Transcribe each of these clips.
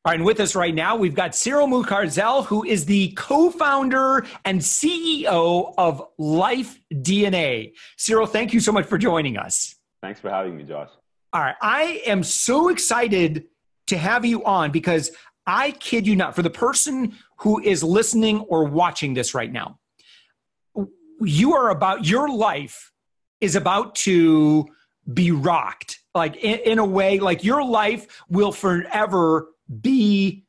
All right, and with us right now, we've got Cyril Moukarzel, who is the co-founder and CEO of LifeDNA. Cyril, thank you so much for joining us. Thanks for having me, Josh. All right, I am so excited to have you on because I kid you not, for the person who is listening or watching this right now, your life is about to be rocked. Like in a way, like your life will forever be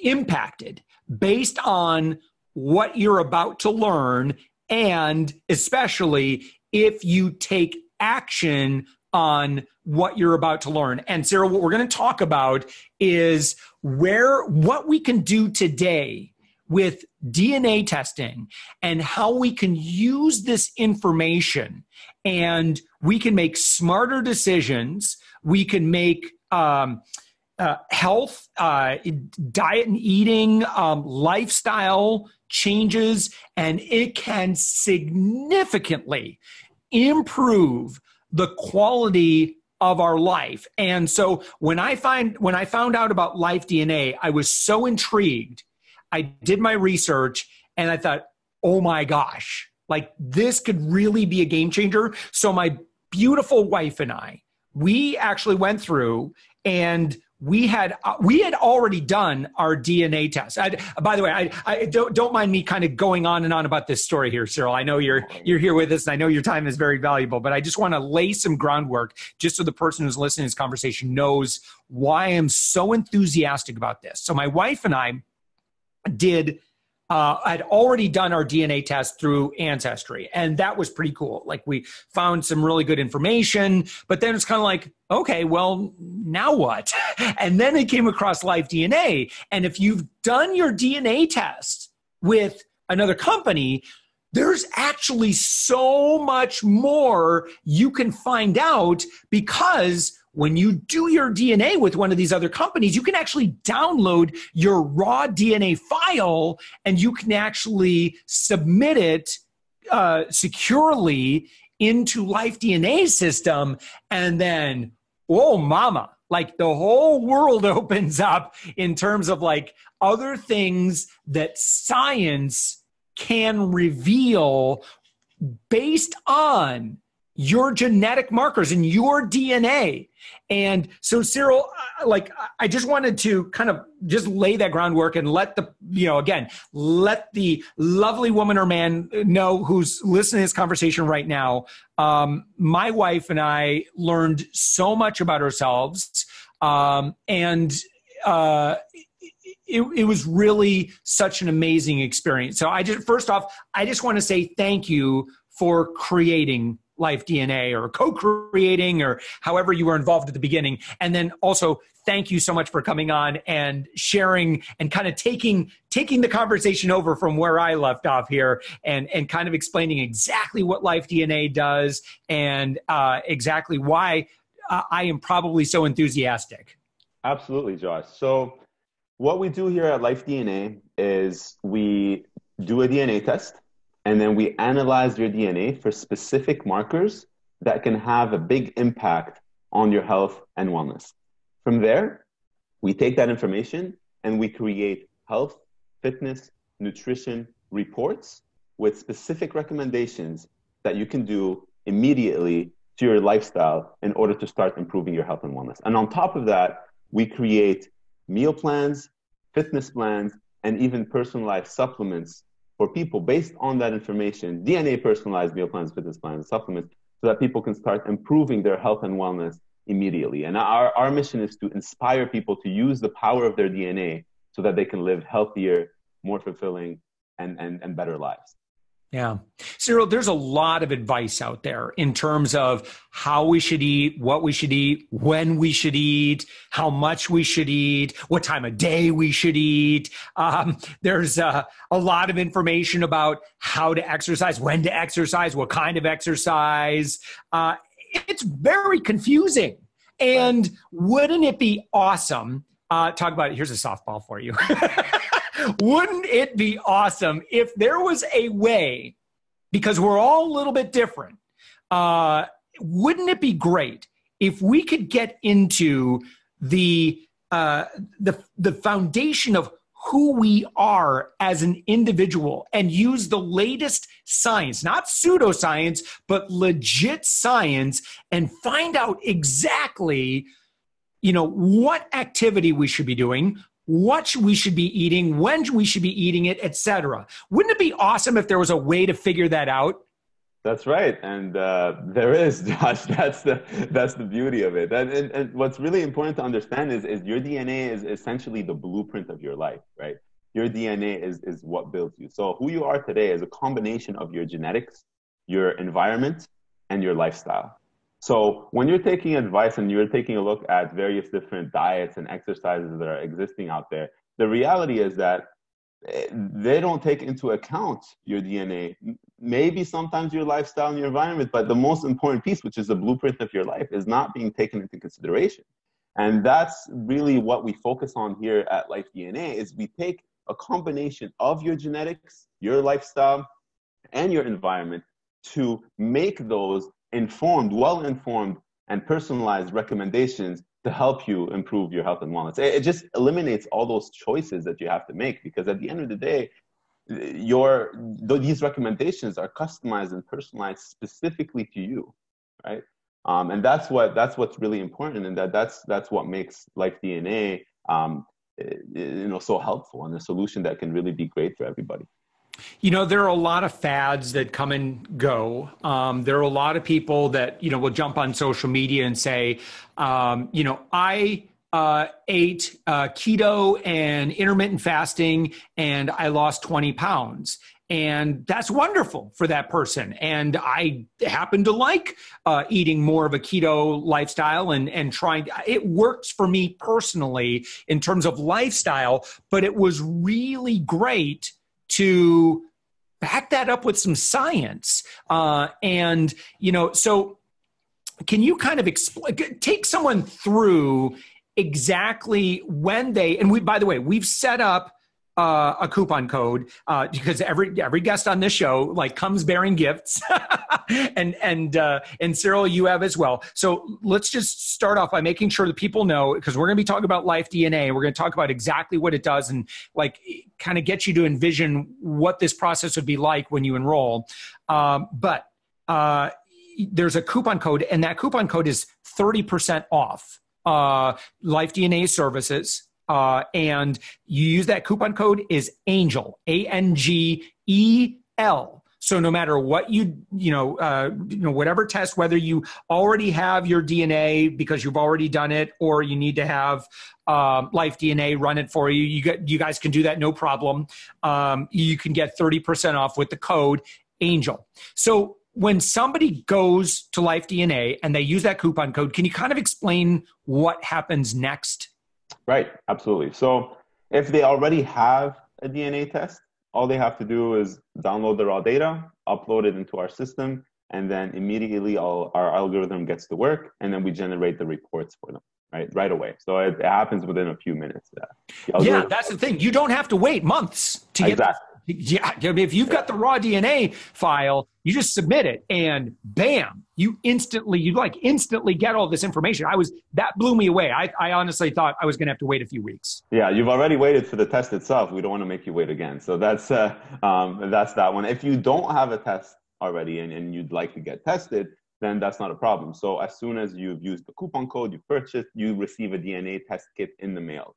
impacted based on what you're about to learn, and especially if you take action on what you're about to learn. And Cyril, what we're going to talk about is what we can do today with DNA testing and how we can use this information and we can make smarter decisions. We can make health, diet and eating, lifestyle changes, and it can significantly improve the quality of our life. And so when I found out about LifeDNA, I was so intrigued. I did my research and I thought, oh my gosh, like this could really be a game changer. So my beautiful wife and I, we actually went through and we had already done our DNA test. By the way, I don't mind me kind of going on and on about this story here, Cyril. I know you're here with us, and I know your time is very valuable. But I just want to lay some groundwork, just so the person who's listening to this conversation knows why I am so enthusiastic about this. So my wife and I had already done our DNA test through Ancestry, and that was pretty cool. Like we found some really good information, but then it's kind of like, okay, well, now what? And then it came across LifeDNA. And if you've done your DNA test with another company, there's actually so much more you can find out, because when you do your DNA with one of these other companies, you can actually download your raw DNA file and you can actually submit it securely into LifeDNA's system. And then, oh mama, like the whole world opens up in terms of like other things that science can reveal based on your genetic markers and your DNA. And so, Cyril, like, I just wanted to kind of just lay that groundwork and let the lovely woman or man know who's listening to this conversation right now. My wife and I learned so much about ourselves. It was really such an amazing experience. So first off, I just want to say thank you for creating LifeDNA, or co-creating, or however you were involved at the beginning. And then also, thank you so much for coming on and sharing and kind of taking the conversation over from where I left off here, and kind of explaining exactly what LifeDNA does and exactly why I am probably so enthusiastic. Absolutely, Josh. So what we do here at LifeDNA is we do a DNA test, and then we analyze your DNA for specific markers that can have a big impact on your health and wellness. From there, we take that information and we create health, fitness, nutrition reports with specific recommendations that you can do immediately to your lifestyle in order to start improving your health and wellness. And on top of that, we create meal plans, fitness plans, and even personalized supplements for people based on that information, DNA personalized meal plans, fitness plans, supplements, so that people can start improving their health and wellness immediately. And our mission is to inspire people to use the power of their DNA so that they can live healthier, more fulfilling, and better lives. Yeah. Cyril, there's a lot of advice out there in terms of how we should eat, what we should eat, when we should eat, how much we should eat, what time of day we should eat. There's a lot of information about how to exercise, when to exercise, what kind of exercise. It's very confusing. And wouldn't it be awesome? Talk about it. Here's a softball for you. Wouldn't it be awesome if there was a way, because we're all a little bit different, wouldn't it be great if we could get into the the foundation of who we are as an individual and use the latest science, not pseudoscience, but legit science, and find out exactly, what activity we should be doing, what we should be eating, when we should be eating it, etc. Wouldn't it be awesome if there was a way to figure that out? That's right. And there is, Josh. That's the beauty of it. And what's really important to understand is your DNA is essentially the blueprint of your life, right? Your DNA is what builds you. So who you are today is a combination of your genetics, your environment, and your lifestyle. So when you're taking advice and you're taking a look at various different diets and exercises that are existing out there, the reality is that they don't take into account your DNA, maybe sometimes your lifestyle and your environment, but the most important piece, which is the blueprint of your life, is not being taken into consideration. And that's really what we focus on here at LifeDNA, is we take a combination of your genetics, your lifestyle, and your environment to make those informed, well-informed, and personalized recommendations to help you improve your health and wellness. It just eliminates all those choices that you have to make, because at the end of the day, these recommendations are customized and personalized specifically to you, right? And that's what's really important, and that's what makes LifeDNA so helpful, and a solution that can really be great for everybody. There are a lot of fads that come and go. There are a lot of people that, will jump on social media and say, I ate keto and intermittent fasting and I lost 20 pounds. And that's wonderful for that person. And I happen to like eating more of a keto lifestyle and trying. It works for me personally in terms of lifestyle, but it was really great to back that up with some science. So can you kind of take someone through exactly when by the way, we've set up a coupon code because every guest on this show comes bearing gifts, and Cyril, you have as well. So let's just start off by making sure that people know, because we're going to be talking about LifeDNA. We're going to talk about exactly what it does and kind of get you to envision what this process would be like when you enroll. But there's a coupon code, and that coupon code is 30% off LifeDNA services. And you use that coupon code is ANGEL, ANGEL. So no matter what whatever test, whether you already have your DNA because you've already done it, or you need to have LifeDNA run it for you, you guys can do that, no problem. You can get 30% off with the code ANGEL. So when somebody goes to LifeDNA and they use that coupon code, can you kind of explain what happens next? Right, absolutely. So if they already have a DNA test, all they have to do is download the raw data, upload it into our system, and then immediately our algorithm gets to work, and then we generate the reports for them, right away. So it happens within a few minutes. Yeah, that's the thing. You don't have to wait months to get exactly. Yeah, if you've got the raw DNA file, you just submit it, and bam, you instantly get all this information. That blew me away. I honestly thought I was going to have to wait a few weeks. Yeah, you've already waited for the test itself. We don't want to make you wait again. So that's that one. If you don't have a test already and you'd like to get tested, then that's not a problem. So as soon as you've used the coupon code, you purchased, you receive a DNA test kit in the mail.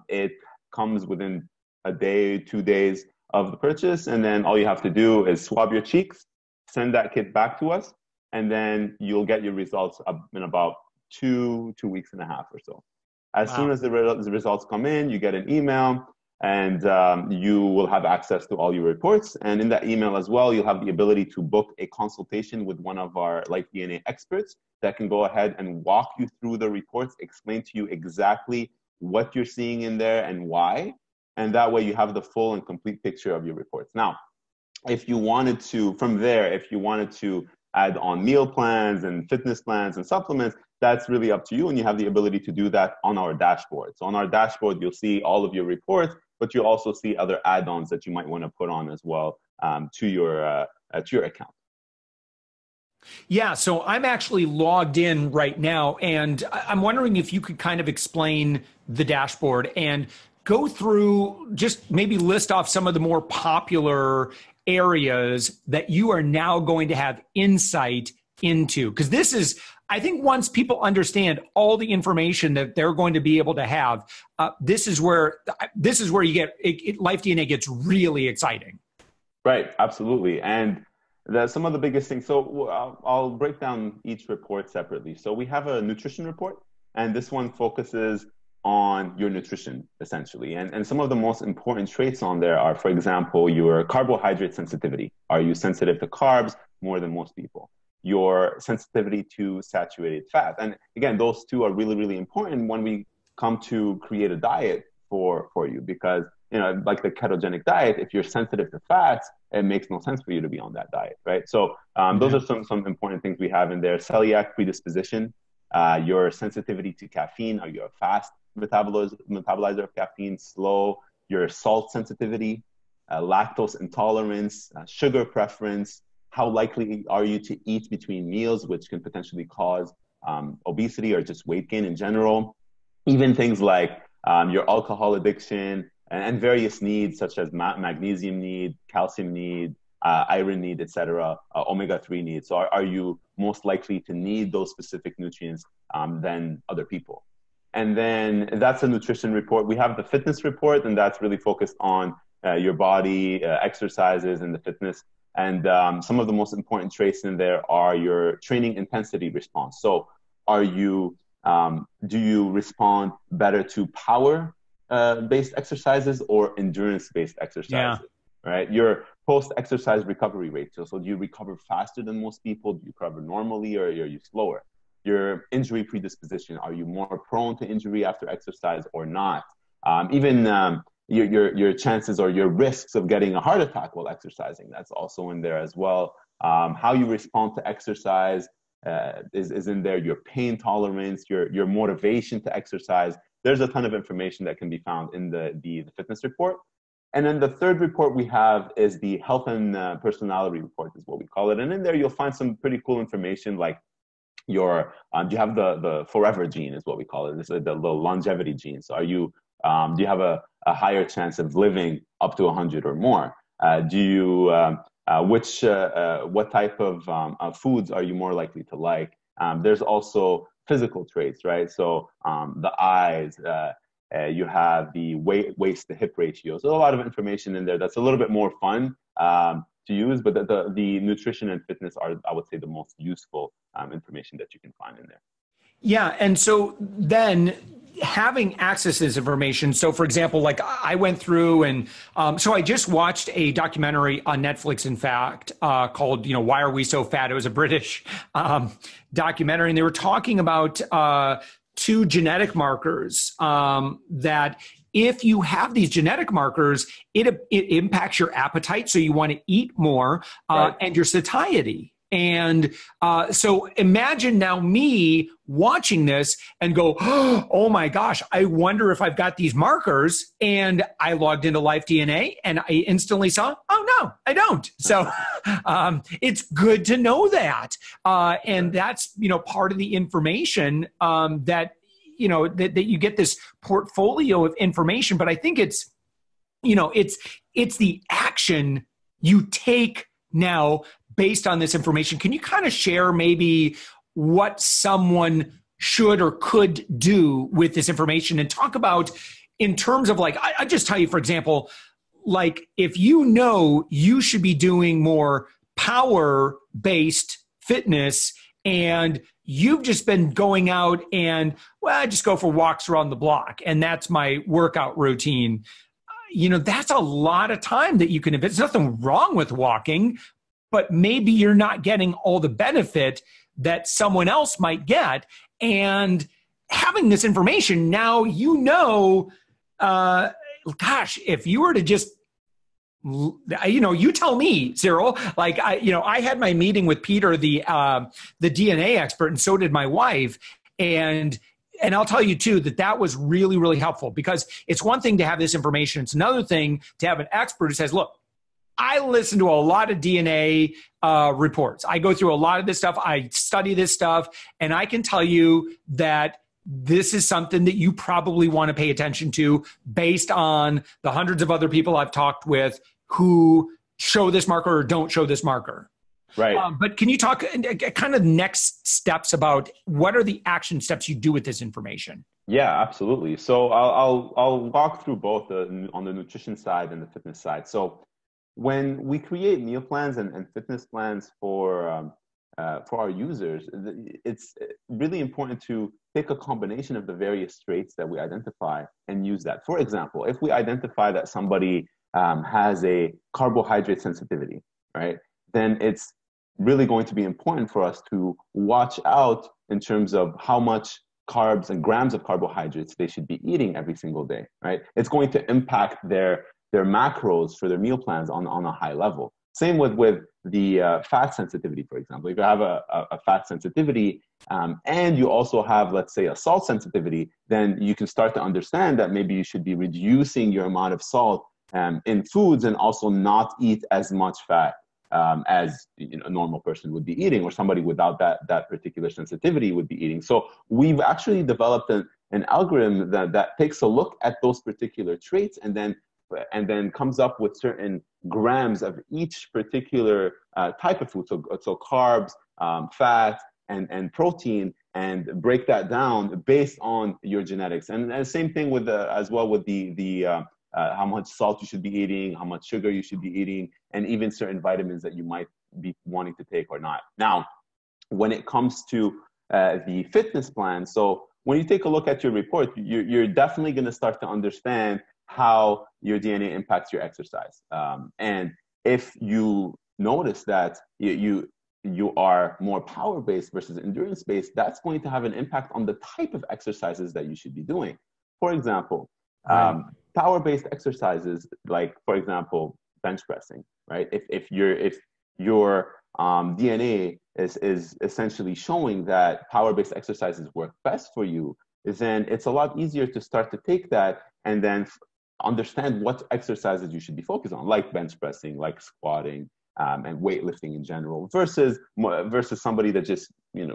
It comes within a day, 2 days of the purchase, and then all you have to do is swab your cheeks, send that kit back to us, and then you'll get your results in about 2 weeks and a half or so. As soon as the results come in, you get an email, and you will have access to all your reports. And in that email as well, you'll have the ability to book a consultation with one of our LifeDNA experts that can go ahead and walk you through the reports, explain to you exactly what you're seeing in there and why. And that way you have the full and complete picture of your reports. Now, if you wanted to add on meal plans and fitness plans and supplements, that's really up to you. And you have the ability to do that on our dashboard. So on our dashboard, you'll see all of your reports, but you'll also see other add-ons that you might want to put on as well to your account. Yeah, so I'm actually logged in right now, and I'm wondering if you could kind of explain the dashboard and go through, just maybe list off some of the more popular areas that you are now going to have insight into. Because this is, I think once people understand all the information that they're going to be able to have, this is where you get, LifeDNA gets really exciting. Right, absolutely. And some of the biggest things. So I'll break down each report separately. So we have a nutrition report, and this one focuses on your nutrition, essentially. And some of the most important traits on there are, for example, your carbohydrate sensitivity. Are you sensitive to carbs more than most people? Your sensitivity to saturated fat. And again, those two are really, really important when we come to create a diet for you, because like the ketogenic diet, if you're sensitive to fats, it makes no sense for you to be on that diet, right? So those are some important things we have in there. Celiac predisposition, your sensitivity to caffeine. Are you a fast metabolizer of caffeine, slow? Your salt sensitivity, lactose intolerance, sugar preference. How likely are you to eat between meals, which can potentially cause obesity or just weight gain in general? Even things like your alcohol addiction, and various needs such as magnesium need, calcium need, iron need, etc., omega-3 needs. So are you most likely to need those specific nutrients than other people? And then that's a nutrition report. We have the fitness report, and that's really focused on your body, exercises, and the fitness. And some of the most important traits in there are your training intensity response. So do you respond better to power based exercises or endurance-based exercises, yeah, right? Your post-exercise recovery rate. So do you recover faster than most people? Do you recover normally, or are you slower? Your injury predisposition. Are you more prone to injury after exercise or not? Your chances or your risks of getting a heart attack while exercising. That's also in there as well. How you respond to exercise is in there. Your pain tolerance, your motivation to exercise. There's a ton of information that can be found in the fitness report. And then the third report we have is the health and personality report, is what we call it. And in there, you'll find some pretty cool information, like you have the forever gene, is what we call it. This is the longevity gene. So do you have a higher chance of living up to 100 or more? What type of foods are you more likely to like? There's also physical traits, right? So the eyes, you have the waist to hip ratio. So a lot of information in there that's a little bit more fun to use, but the nutrition and fitness are, I would say, the most useful information that you can find in there. Yeah. And so then having access to this information. So for example, like I went through and so I just watched a documentary on Netflix, in fact, called, Why Are We So Fat? It was a British documentary, and they were talking about two genetic markers that if you have these genetic markers, it impacts your appetite. So you want to eat more, right, and your satiety. And so imagine now me watching this and go, oh my gosh, I wonder if I've got these markers. And I logged into LifeDNA and I instantly saw, oh no, I don't. So it's good to know that. And that's, part of the information that you get this portfolio of information. But I think it's the action you take now based on this information. Can you kind of share maybe what someone should or could do with this information, and talk about in terms of, like, I just tell you, for example, like if you should be doing more power-based fitness and you've just been going out and, well, I just go for walks around the block and that's my workout routine. That's a lot of time that you can invest. There's nothing wrong with walking, but maybe you're not getting all the benefit that someone else might get. And having this information, now gosh, if you were to just, you tell me, Cyril, like I had my meeting with Peter, the DNA expert, and so did my wife. And I'll tell you too, that was really, really helpful, because it's one thing to have this information. It's another thing to have an expert who says, look, I listen to a lot of DNA reports. I go through a lot of this stuff. I study this stuff, and I can tell you that this is something that you probably want to pay attention to based on the hundreds of other people I've talked with who show this marker or don't show this marker. Right. But can you talk kind of next steps about what are the action steps you do with this information? Yeah, absolutely. So I'll walk through both on the nutrition side and the fitness side. So when we create meal plans and fitness plans for our users, it's really important to pick a combination of the various traits that we identify and use that. For example, if we identify that somebody has a carbohydrate sensitivity, right, then it's really going to be important for us to watch out in terms of how much carbs and grams of carbohydrates they should be eating every single day, right? It's going to impact their macros for their meal plans on a high level. Same with the fat sensitivity, for example. If you have a fat sensitivity and you also have, let's say, a salt sensitivity, then you can start to understand that maybe you should be reducing your amount of salt in foods and also not eat as much fat as a normal person would be eating, or somebody without that particular sensitivity would be eating. So we've actually developed an algorithm that takes a look at those particular traits and then comes up with certain grams of each particular type of food. So carbs, fat, and protein, and break that down based on your genetics. And same thing with as well with the how much salt you should be eating, how much sugar you should be eating, and even certain vitamins that you might be wanting to take or not. Now, when it comes to the fitness plan, so when you take a look at your report, you're definitely going to start to understand how your DNA impacts your exercise. And if you notice that you are more power-based versus endurance-based, that's going to have an impact on the type of exercises that you should be doing. For example, power-based exercises, like, for example, bench pressing, right? If your DNA is essentially showing that power-based exercises work best for you, then it's a lot easier to start to take that and then understand what exercises you should be focused on, like bench pressing, like squatting, and weightlifting in general, versus somebody that just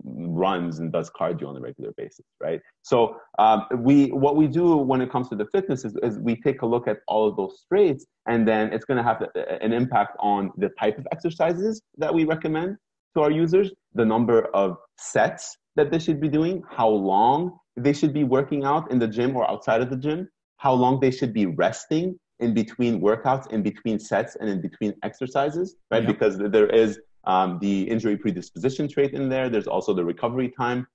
runs and does cardio on a regular basis, right? So what we do when it comes to the fitness is we take a look at all of those traits, and then it's going to have an impact on the type of exercises that we recommend to our users, the number of sets that they should be doing, how long they should be working out in the gym or outside of the gym, how long they should be resting in between workouts, in between sets, and in between exercises, right? Yep. Because there is the injury predisposition trait in there. There's also the recovery time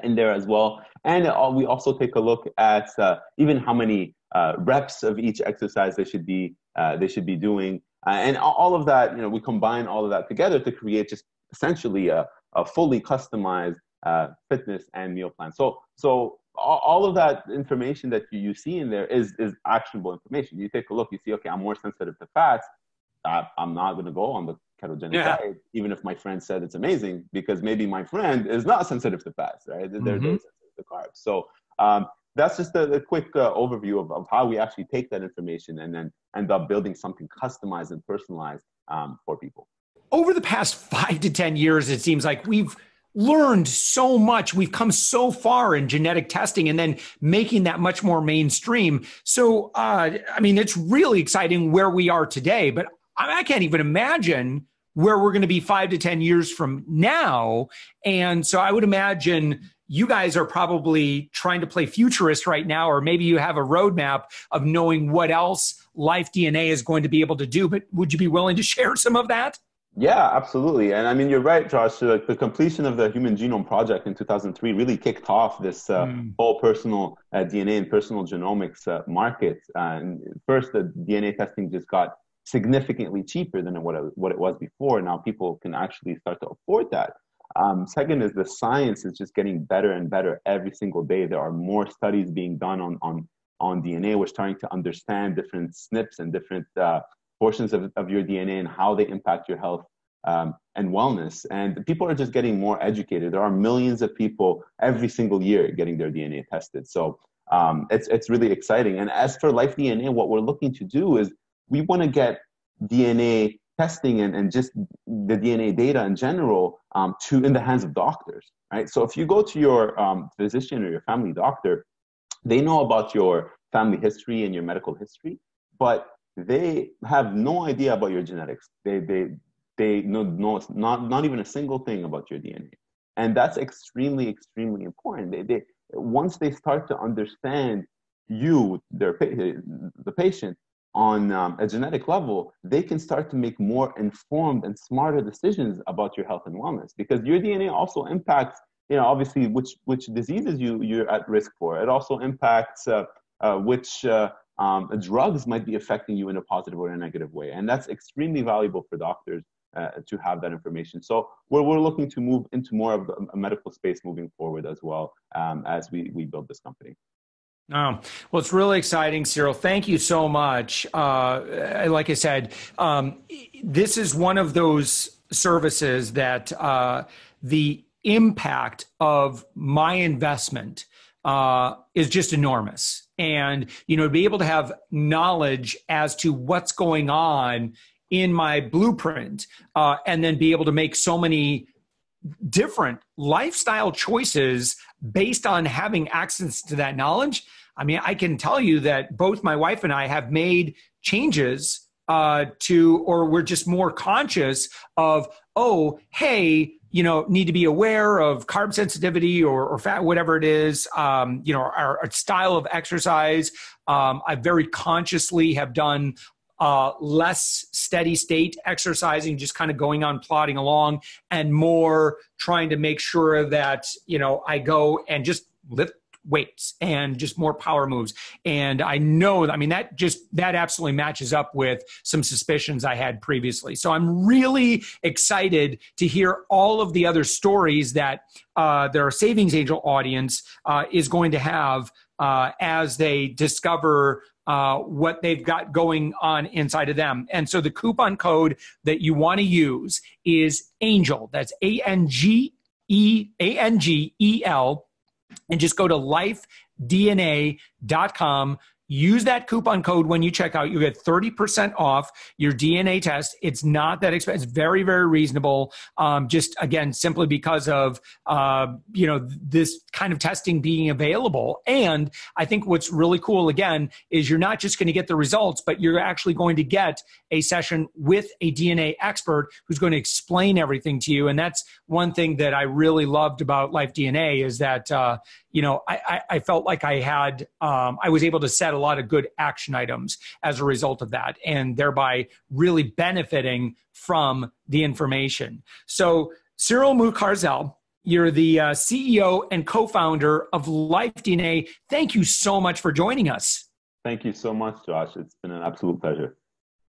in there as well. And we also take a look at even how many reps of each exercise they should be doing. And all of that, we combine all of that together to create just essentially a fully customized fitness and meal plan. So all of that information that you see in there is actionable information. You take a look, you see, okay, I'm more sensitive to fats. I'm not going to go on the ketogenic diet, even if my friend said it's amazing, because maybe my friend is not sensitive to fats, right? They're sensitive to carbs. So that's just a quick overview of how we actually take that information and then end up building something customized and personalized for people. Over the past 5 to 10 years, it seems like we've learned so much. We've come so far in genetic testing and then making that much more mainstream. So, it's really exciting where we are today, but I can't even imagine where we're going to be 5 to 10 years from now. And so I would imagine you guys are probably trying to play futurist right now, or maybe you have a roadmap of knowing what else LifeDNA is going to be able to do. But would you be willing to share some of that? Yeah, absolutely. And you're right, Josh. The completion of the Human Genome Project in 2003 really kicked off this whole personal DNA and personal genomics market. And first, the DNA testing just got significantly cheaper than what it was before. Now people can actually start to afford that. Second is the science is just getting better and better every single day. There are more studies being done on DNA. We're starting to understand different SNPs and different portions of your DNA and how they impact your health and wellness. And people are just getting more educated. There are millions of people every single year getting their DNA tested. So it's really exciting. And as for LifeDNA, what we're looking to do is we want to get DNA testing and just the DNA data in general to in the hands of doctors, right? So if you go to your physician or your family doctor, they know about your family history and your medical history, but they have no idea about your genetics. They know not even a single thing about your DNA. And that's extremely, extremely important. Once they start to understand you, the patient, on a genetic level, they can start to make more informed and smarter decisions about your health and wellness, because your DNA also impacts, obviously which diseases you're at risk for. It also impacts which drugs might be affecting you in a positive or a negative way. And that's extremely valuable for doctors to have that information. So we're looking to move into more of a medical space moving forward as well, as we build this company. Oh, well, it's really exciting, Cyril. Thank you so much. Like I said, this is one of those services that the impact of my investment is just enormous. And, to be able to have knowledge as to what's going on in my blueprint, and then be able to make so many different lifestyle choices based on having access to that knowledge. I mean, I can tell you that both my wife and I have made changes or we're just more conscious of, oh, hey, need to be aware of carb sensitivity or fat, whatever it is, our style of exercise. I very consciously have done less steady state exercising, just kind of going on plodding along, and more trying to make sure that, I go and just lift weights and just more power moves. And I know, that absolutely matches up with some suspicions I had previously. So I'm really excited to hear all of the other stories that their Savings Angel audience is going to have as they discover what they've got going on inside of them. And so the coupon code that you want to use is ANGEL. That's ANGEL. And just go to LifeDNA.com. Use that coupon code when you check out. You get 30% off your DNA test. It's not that expensive. It's very, very reasonable. Just again, simply because of, this kind of testing being available. And I think what's really cool, again, is you're not just going to get the results, but you're actually going to get a session with a DNA expert who's going to explain everything to you. And that's one thing that I really loved about LifeDNA is that, I felt like I was able to set a lot of good action items as a result of that, and thereby really benefiting from the information. So Cyril Moukarzel, you're the CEO and co-founder of LifeDNA. Thank you so much for joining us. Thank you so much, Josh. It's been an absolute pleasure.